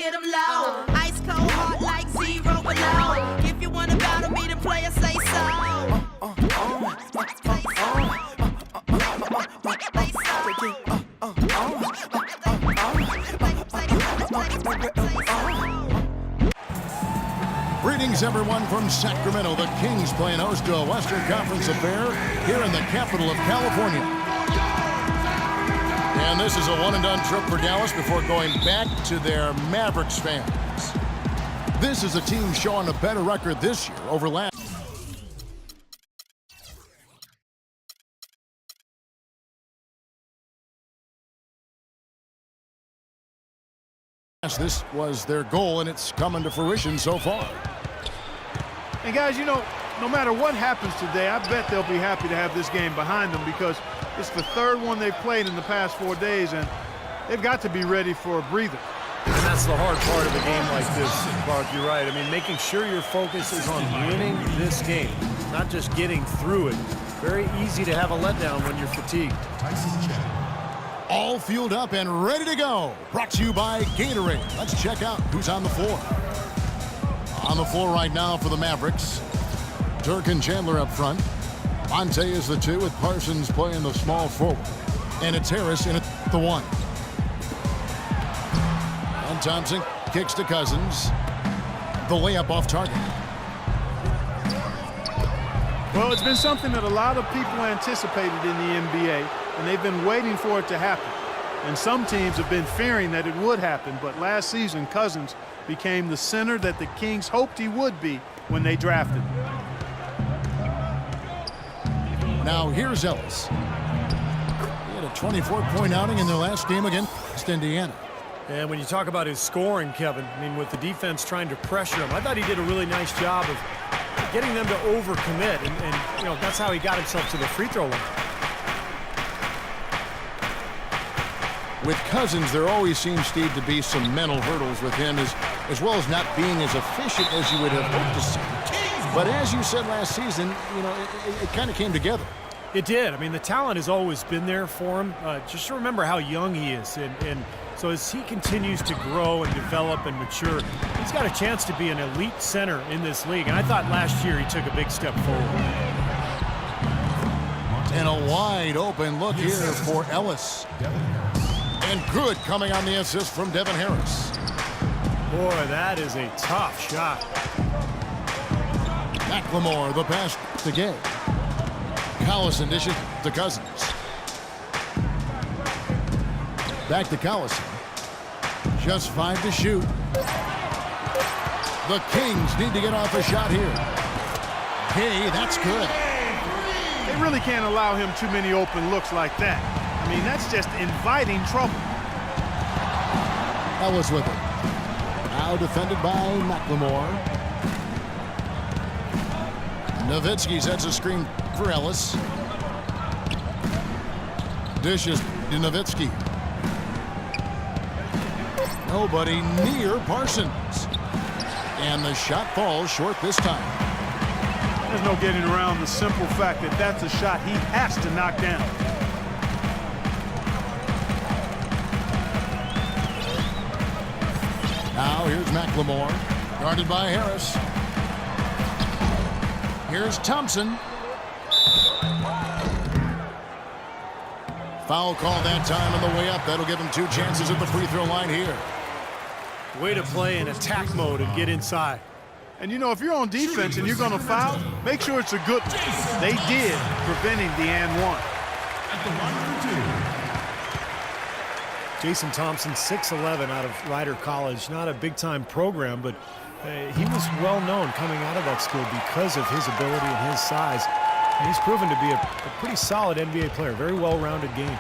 get them low. Ice cold, hot like 0 below. If you want to battle me, then player say so. Greetings, everyone, from Sacramento. The Kings playing host to a Western Conference affair here in the capital of California. And this is a one-and-done trip for Dallas before going back to their Mavericks fans. This is a team showing a better record this year over last. This was their goal, and it's coming to fruition so far. And guys, you know, no matter what happens today, I bet they'll be happy to have this game behind them because it's the third one they've played in the past 4 days, and they've got to be ready for a breather. And that's the hard part of a game like this, Clark. You're right. I mean, making sure your focus is on winning this game, not just getting through it. Very easy to have a letdown when you're fatigued. All fueled up and ready to go. Brought to you by Gatorade. Let's check out who's on the floor. On the floor right now for the Mavericks, Dirk and Chandler up front. Monte is the 2 with Parsons playing the small forward. And it's Harris in at the 1. And Thompson kicks to Cousins. The layup off target. Well, it's been something that a lot of people anticipated in the NBA, and they've been waiting for it to happen. And some teams have been fearing that it would happen, but last season, Cousins became the center that the Kings hoped he would be when they drafted him. Now here's Ellis. He had a 24-point outing in their last game against Indiana. And when you talk about his scoring, Kevin, I mean, with the defense trying to pressure him, I thought he did a really nice job of getting them to overcommit, and you know, that's how he got himself to the free throw line. With Cousins, there always seems, Steve, to be some mental hurdles with him, as well as not being as efficient as you would have hoped to see. But as you said last season, you know, it kind of came together. It did. I mean, the talent has always been there for him. Just remember how young he is. And so as he continues to grow and develop and mature, he's got a chance to be an elite center in this league. And I thought last year he took a big step forward. And a wide open look here for Ellis. And good coming on the assist from Devin Harris. Boy, that is a tough shot. McLemore, the pass to Gay. Collison dishes to Cousins. Back to Collison. Just 5 to shoot. The Kings need to get off a shot here. Gay, that's good. They really can't allow him too many open looks like that. I mean, that's just inviting trouble. Ellis with it. Now defended by McLemore. Nowitzki sets a screen for Ellis. Dishes to Nowitzki. Nobody near Parsons. And the shot falls short this time. There's no getting around the simple fact that that's a shot he has to knock down. Now here's McLemore, guarded by Harris. Here's Thompson. Foul call that time on the way up. That'll give him 2 chances at the free throw line here. Way to play in attack mode and get inside. And you know, if you're on defense and you're going to foul, make sure it's a good one. They did, preventing the and one. At the line for 2. Jason Thompson, 6'11", out of Rider College. Not a big-time program, but he was well known coming out of that school because of his ability and his size. And he's proven to be a pretty solid NBA player. Very well-rounded game.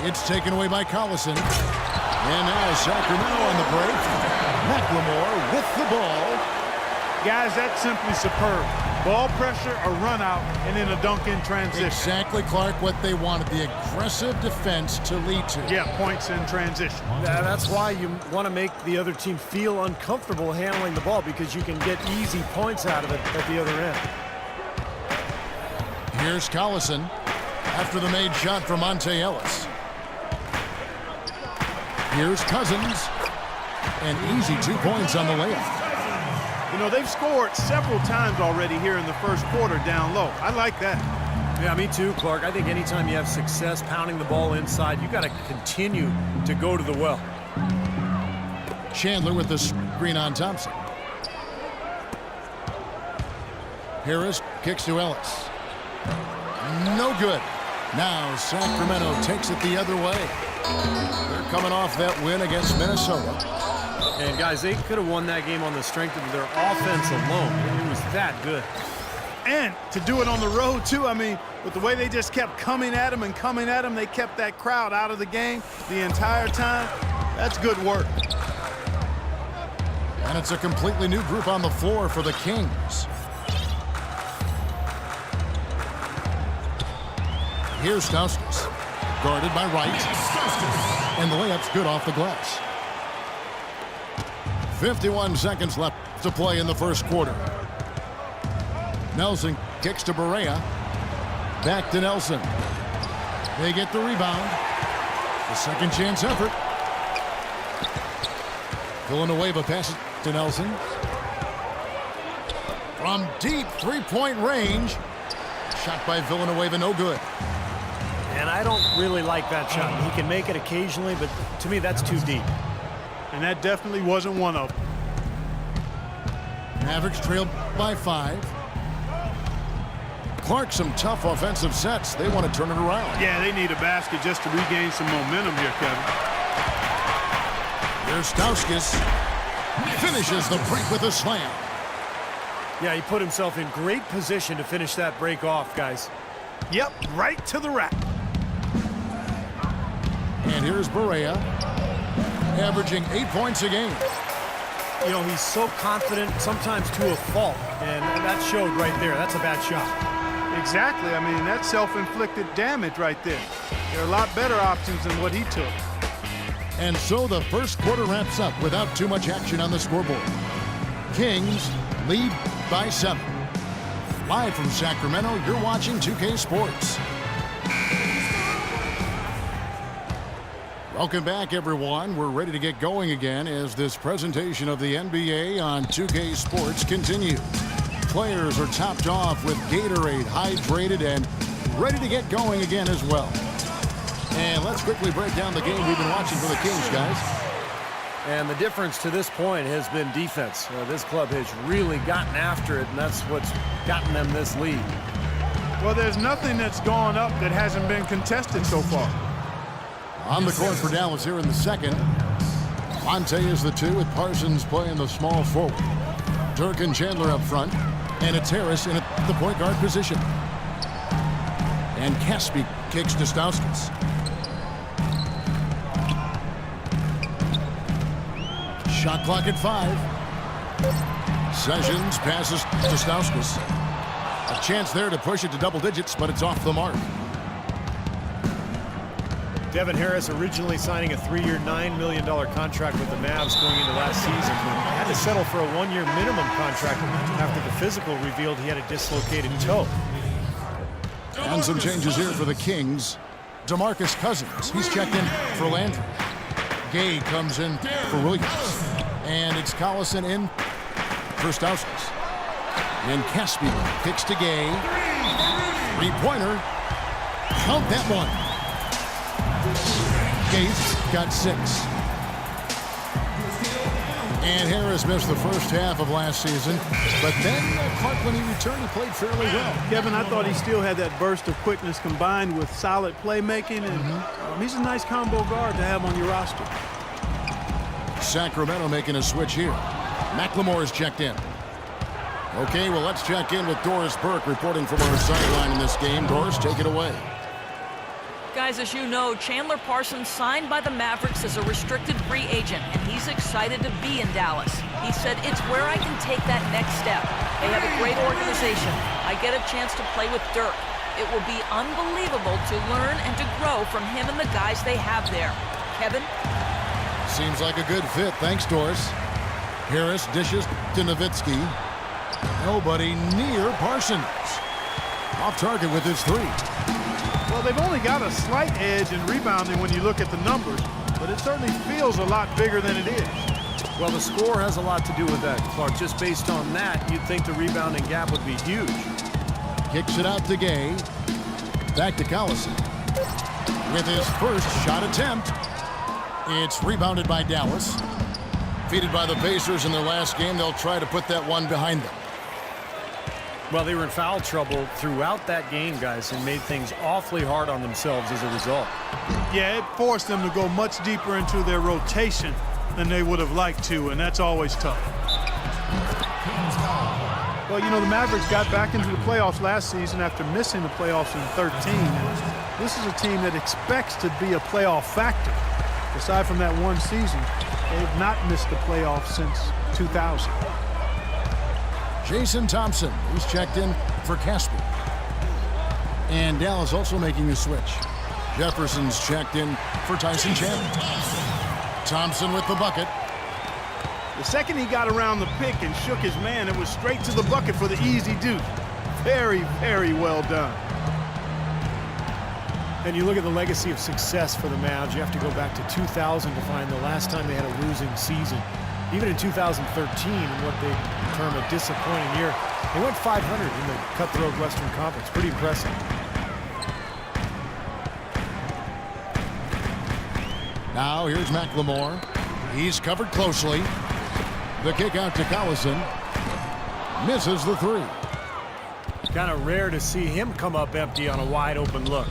It's taken away by Collison. And now Sacramento on the break. McLemore with the ball. Guys, that's simply superb. Ball pressure, a run out, and then a dunk in transition. Exactly, Clark, what they wanted, the aggressive defense to lead to. Yeah, points in transition. That's why you want to make the other team feel uncomfortable handling the ball, because you can get easy points out of it at the other end. Here's Collison after the made shot from Monte Ellis. Here's Cousins. An easy 2 points on the layup. You know, they've scored several times already here in the first quarter down low. I like that. Yeah, me too, Clark. I think anytime you have success pounding the ball inside, you got to continue to go to the well. Chandler with the screen on Thompson. Harris kicks to Ellis. No good. Now Sacramento takes it the other way. They're coming off that win against Minnesota. And guys, they could have won that game on the strength of their offense alone. It was that good. And to do it on the road, too. I mean, with the way they just kept coming at them, they kept that crowd out of the game the entire time. That's good work. And it's a completely new group on the floor for the Kings. Here's Stauskas. Guarded by Wright. And the layup's good off the glass. 51 seconds left to play in the first quarter. Nelson kicks to Barea. Back to Nelson. They get the rebound. The second chance effort. Villanueva passes to Nelson. From deep three-point range. Shot by Villanueva, no good. And I don't really like that shot. He can make it occasionally, but to me, that's too deep. And that definitely wasn't one of them. Mavericks trailed by 5. Clark, some tough offensive sets. They want to turn it around. Yeah, they need a basket just to regain some momentum here, Kevin. Here's Stauskas. Finishes the break with a slam. Yeah, he put himself in great position to finish that break off, guys. Yep, right to the rack. And here's Barea, averaging 8 points a game. You know, he's so confident, sometimes to a fault, and that showed right there. That's a bad shot. Exactly. I mean, that's self-inflicted damage right there. There are a lot better options than what he took. And so the first quarter wraps up without too much action on the scoreboard. Kings lead by 7. Live from Sacramento, you're watching 2K Sports. Welcome back, everyone. We're ready to get going again as this presentation of the NBA on 2K Sports continues. Players are topped off with Gatorade, hydrated, and ready to get going again as well. And let's quickly break down the game we've been watching for the Kings, guys. And the difference to this point has been defense. This club has really gotten after it, and that's what's gotten them this lead. Well, there's nothing that's gone up that hasn't been contested so far. On the court for Dallas here in the second. Fonte is the 2 with Parsons playing the small forward. Dirk and Chandler up front. And it's Harris in the point guard position. And Caspi kicks to Stauskas. Shot clock at 5. Sessions passes to Stauskas. A chance there to push it to double digits, but it's off the mark. Devin Harris originally signing a 3-year, $9 million contract with the Mavs going into last season. Had to settle for a 1-year minimum contract after the physical revealed he had a dislocated toe. And some changes here for the Kings. DeMarcus Cousins, he's checked in for Landry. Gay comes in for Williams. And it's Collison in for Stauskas. And Caspi kicks to Gay. Three-pointer. Count that one. Gay's got 6. And Harris missed the first half of last season. But then Clark, when he returned, he played fairly well. Kevin, I thought he still had that burst of quickness combined with solid playmaking. And he's a nice combo guard to have on your roster. Sacramento making a switch here. McLemore is checked in. Okay, well, let's check in with Doris Burke reporting from our sideline in this game. Doris, take it away. Guys, as you know, Chandler Parsons signed by the Mavericks as a restricted free agent, and he's excited to be in Dallas. He said, it's where I can take that next step. They have a great organization. I get a chance to play with Dirk. It will be unbelievable to learn and to grow from him and the guys they have there. Kevin? Seems like a good fit. Thanks, Doris. Harris dishes to Nowitzki. Nobody near Parsons. Off target with his 3. Well, they've only got a slight edge in rebounding when you look at the numbers, but it certainly feels a lot bigger than it is. Well, the score has a lot to do with that, Clark. Just based on that, you'd think the rebounding gap would be huge. Kicks it out to Gay. Back to Collison. With his first shot attempt. It's rebounded by Dallas. Defeated by the Pacers in their last game, they'll try to put that one behind them. Well, they were in foul trouble throughout that game, guys, and made things awfully hard on themselves as a result. Yeah, it forced them to go much deeper into their rotation than they would have liked to, and that's always tough. Well, you know, the Mavericks got back into the playoffs last season after missing the playoffs in 13. And this is a team that expects to be a playoff factor. Aside from that one season, they've not missed the playoffs since 2000. Jason Thompson, who's checked in for Casper. And Dallas also making the switch. Jefferson's checked in for Tyson Chandler. Thompson with the bucket. The second he got around the pick and shook his man, it was straight to the bucket for the easy deuce. Very, very well done. And you look at the legacy of success for the Mavs, you have to go back to 2000 to find the last time they had a losing season. Even in 2013, in what they term a disappointing year, they went 500 in the cutthroat Western Conference. Pretty impressive. Now here's McLemore. He's covered closely. The kick out to Collison. Misses the three. Kind of rare to see him come up empty on a wide open look.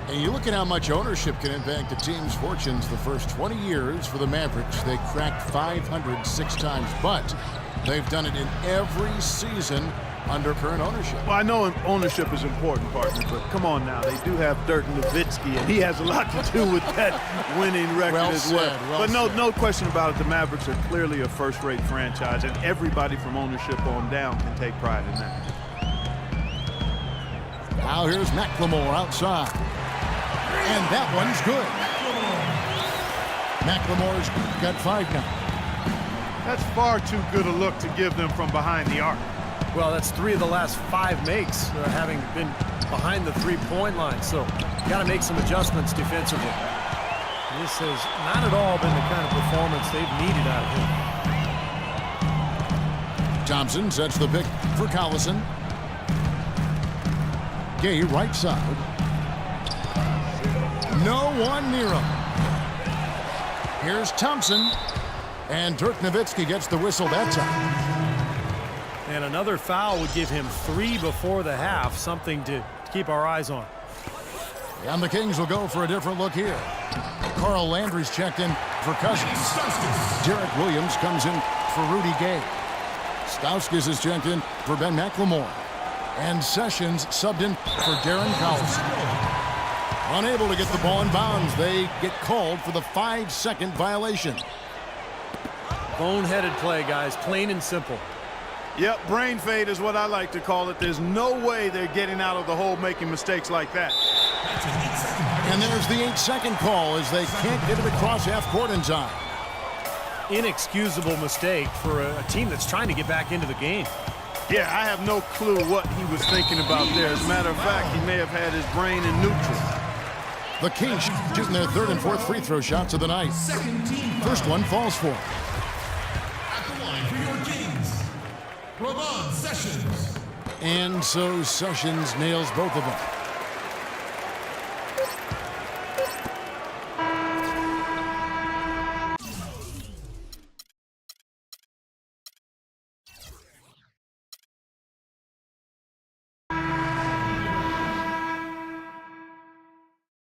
And you look at how much ownership can impact a team's fortunes. The first 20 years for the Mavericks, they cracked 500 6 times, but they've done it in every season under current ownership. Well, I know ownership is important, partner, but come on now. They do have Dirk Nowitzki, and he has a lot to do with that winning record Well as said, well. well But said. no question about it, the Mavericks are clearly a first-rate franchise, and everybody from ownership on down can take pride in that. Now here's McLemore outside. And that one's good. McLemore's got 5 now. That's far too good a look to give them from behind the arc. Well, that's 3 of the last 5 makes, having been behind the three-point line. So you got to make some adjustments defensively. This has not at all been the kind of performance they've needed out of him. Thompson sets the pick for Collison. Gay right side. No one near him. Here's Thompson. And Dirk Nowitzki gets the whistle that time. And another foul would give him 3 before the half, something to keep our eyes on. And the Kings will go for a different look here. Carl Landry's checked in for Cousins. Derek Williams comes in for Rudy Gay. Stauskas is checked in for Ben McLemore. And Sessions subbed in for Darren Collison. Unable to get the ball in bounds, they get called for the 5-second violation. Boneheaded play, guys, plain and simple. Yep, brain fade is what I like to call it. There's no way they're getting out of the hole making mistakes like that. And there's the 8-second call as they can't get it across half court in time. Inexcusable mistake for a team that's trying to get back into the game. Yeah, I have no clue what he was thinking about there. As a matter of fact, he may have had his brain in neutral. The Kings shooting their 3rd and 4th free throw shots of the night. First one falls for. At the line for your Kings, Ramon Sessions. And so Sessions nails both of them.